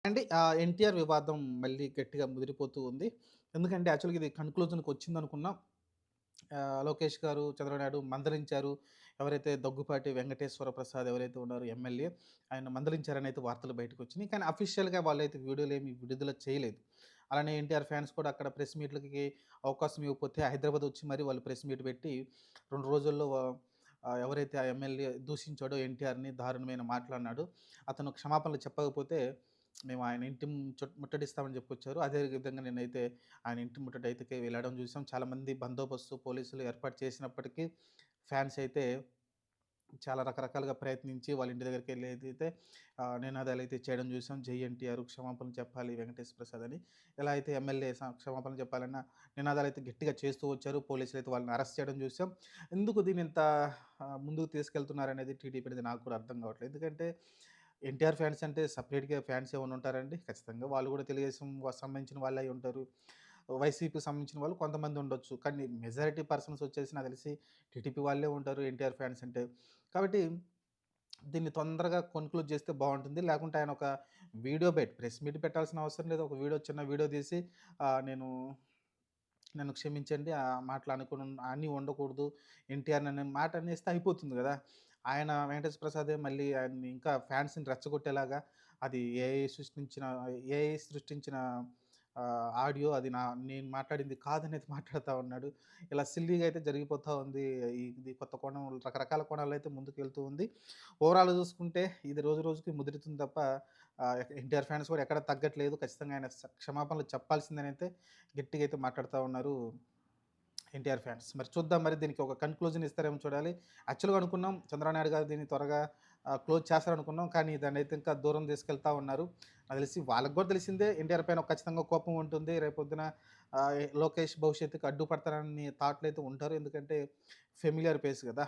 అండి ఎన్టీఆర్ వివాదం మళ్ళీ గట్టిగా ముదిరిపోతూ ఉంది. ఎందుకంటే యాక్చువల్‌గా ఇది కన్క్లూజన్‌కి వచ్చిందనుకున్నాం. లోకేష్ గారు, చంద్రబాబు నాయుడు మందలించారు. ఎవరైతే దగ్గుపాటి వెంకటేశ్వర ప్రసాద్ ఎవరైతే ఉన్నారో ఎమ్మెల్యే, ఆయన మందలించారని అయితే వార్తలు బయటకొచ్చినాయి. కానీ అఫీషియల్‌గా వాళ్ళైతే వీడియోలేమి విడుదల చేయలేదు. అలానే ఎన్టీఆర్ ఫ్యాన్స్ కూడా అక్కడ ప్రెస్ మీట్‌లకి అవకాశం ఇవ్వకపోతే హైదరాబాద్ వచ్చి మరి వాళ్ళు ప్రెస్ మీట్ పెట్టి 2 రోజుల్లో ఎవరైతే ఆ ఎమ్మెల్యే దూషించాడో ఎన్టీఆర్‌ని దారుణమైన మాటలన్నాడో, అతను క్షమాపణలు చెప్పకపోతే మేము ఆయన ఇంటి ముట్టడిస్తామని చెప్పుకొచ్చారు. అదే విధంగా నేనైతే ఆయన ఇంటి ముట్టడైతే వెళ్ళడం చూసాం. చాలామంది బందోబస్తు పోలీసులు ఏర్పాటు చేసినప్పటికీ ఫ్యాన్స్ అయితే చాలా రకరకాలుగా ప్రయత్నించి వాళ్ళ ఇంటి దగ్గరికెళ్ళి ఏదైతే నినాదాలైతే చేయడం చూసాం. జై ఎన్టీఆర్ క్షమాపణలు చెప్పాలి వెంకటేష్ ప్రసాద్ అని. ఎలా అయితే ఎమ్మెల్యే క్షమాపణలు చెప్పాలన్న నినాదాలైతే గట్టిగా చేస్తూ వచ్చారు. పోలీసులైతే వాళ్ళని అరెస్ట్ చేయడం చూసాం. ఎందుకు దీన్ని ఇంత ముందుకు తీసుకెళ్తున్నారనేది టీడీపీ అనేది నాకు కూడా అర్థం కావట్లేదు. ఎందుకంటే ఎన్టీఆర్ ఫ్యాన్స్ అంటే సెపరేట్‌గా ఫ్యాన్స్ ఏమన్నా ఉంటారండి? ఖచ్చితంగా వాళ్ళు కూడా తెలుగుదేశం సంబంధించిన వాళ్ళే అయి ఉంటారు. వైసీపీకి సంబంధించిన వాళ్ళు కొంతమంది ఉండొచ్చు. కానీ మెజారిటీ పర్సన్స్ వచ్చేసి నాకు తెలిసి టీడీపీ వాళ్ళే ఉంటారు ఎన్టీఆర్ ఫ్యాన్స్ అంటే. కాబట్టి దీన్ని తొందరగా కన్క్లూడ్ చేస్తే బావుంటుంది. లేకుంటే ఆయన ఒక వీడియో ప్రెస్ మీట్ పెట్టాల్సిన అవసరం లేదు. ఒక చిన్న వీడియో తీసి ఆహ్, నేను నన్ను క్షమించండి. ఆ మాటలు అని ఉండకూడదు. ఎన్టీఆర్ అనే మాట అనేస్తే అయిపోతుంది గదా! ఆయన వెంకటేష్ ప్రసాదే మళ్ళీ ఆయన్ని ఇంకా ఫ్యాన్స్‌ని రెచ్చగొట్టేలాగా అది ఏఐ సృష్టించిన ఆడియో అది నేను మాట్లాడింది కాదనేది మాట్లాడుతా ఉన్నాడు. ఇలా సిల్లీగా అయితే జరిగిపోతా ఉంది. ఇది కొత్త కోణం రకరకాల కోణాల్లో అయితే ముందుకెళ్తూ ఉంది. ఓవరాల్‌గా చూసుకుంటే ఇది రోజు రోజుకి ముదురుతుంది తప్ప ఎన్టీఆర్ ఫ్యాన్స్ కూడా ఎక్కడ తగ్గట్లేదు. ఖచ్చితంగా ఆయన క్షమాపణలు చెప్పాల్సిందేనైతే గట్టిగా అయితే మాట్లాడుతా ఉన్నారు ఎన్టీఆర్ ఫ్యాన్స్. మరి చూద్దాం మరి దీనికి ఒక కన్క్లూజన్ ఇస్తారేమో చూడాలి. యాక్చువల్‌గా అనుకున్నాం చంద్రబాబు నాయుడు గారు దీన్ని త్వరగా క్లోజ్ చేస్తారనుకున్నాం. కానీ దాన్నైతే ఇంకా దూరం తీసుకెళ్తా ఉన్నారు. నాకు తెలిసి వాళ్ళకి కూడా తెలిసిందే ఎన్టీఆర్ పైన ఖచ్చితంగా కోపం ఉంటుంది. రేపొద్దున లోకేష్ భవిష్యత్తుకి అడ్డుపడతారని థాట్‌లో అయితే ఉంటారు. ఎందుకంటే ఫెమిలియర్ ఫేస్ కదా!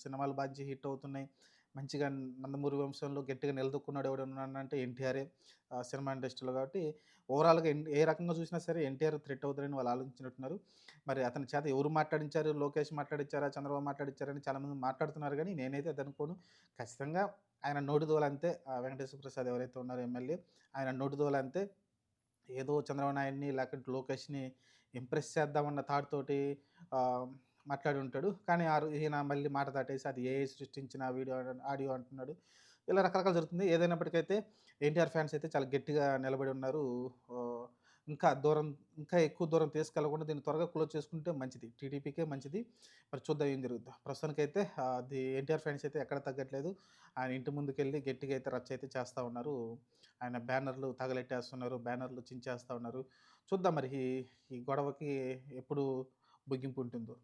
సినిమాలు బాగా హిట్ అవుతున్నాయి. మంచిగా 'నందమూరి వంశంలో' గట్టిగా నిలదొక్కున్నాడు ఎవడన్నానంటే ఎన్టీఆరే సినిమా ఇండస్ట్రీలో కాబట్టి ఓవరాల్‌గా ఏ రకంగా చూసినా సరే ఎన్టీఆర్ థ్రెట్ అవుతారని వాళ్ళు ఆలోచించినట్టున్నారు. మరి అతని చేత ఎవరు మాట్లాడించారు? లోకేష్ మాట్లాడించారా? చంద్రబాబు మాట్లాడించారా? అని చాలామంది మాట్లాడుతున్నారు గానీ, నేనైతే అది అనుకోను. ఖచ్చితంగా ఆయన నోటిదోల అంతే. వెంకటేశ్వర ప్రసాద్ ఎవరైతే ఉన్నారో ఎమ్మెల్యే, ఆయన నోటిదోల అంతే. ఏదో చంద్రబాబు నాయుడిని లేకుంటే లోకేష్‌ని ఇంప్రెస్ చేద్దామన్న థాట్ తోటి ఆహ్, మాట్లాడి ఉంటాడు. కానీ ఈయన మళ్ళీ మాట దాటేసి అది ఏఐ సృష్టించిన ఆడియో అంటున్నాడు. ఇలా రకరకాలు జరుగుతుంది. ఏదైనప్పటికైతే ఎన్టీఆర్ ఫ్యాన్స్ అయితే చాలా గట్టిగా నిలబడి ఉన్నారు. ఆహ్, ఇంకా దూరం ఇంకా ఎక్కువ దూరం తీసుకెళ్ళకుండా దీన్ని త్వరగా క్లోజ్ చేసుకుంటే మంచిది. టీడీపీకే మంచిది. మరి చూద్దాం ఏం జరుగుద్దో. ప్రస్తుతానికైతే అది ఎన్టీఆర్ ఫ్యాన్స్ అయితే ఎక్కడ తగ్గట్లేదు. ఆయన ఇంటి ముందుకెళ్ళి గట్టిగా అయితే రచ్చ అయితే చేస్తా ఉన్నారు. ఆయన బ్యానర్‌లు తగలెట్టేస్తున్నారు. బ్యానర్‌లు చించేస్తా ఉన్నారు. చూద్దాం మరి ఈ ఈ గొడవకి ఎప్పుడు ముగింపు ఉంటుందో.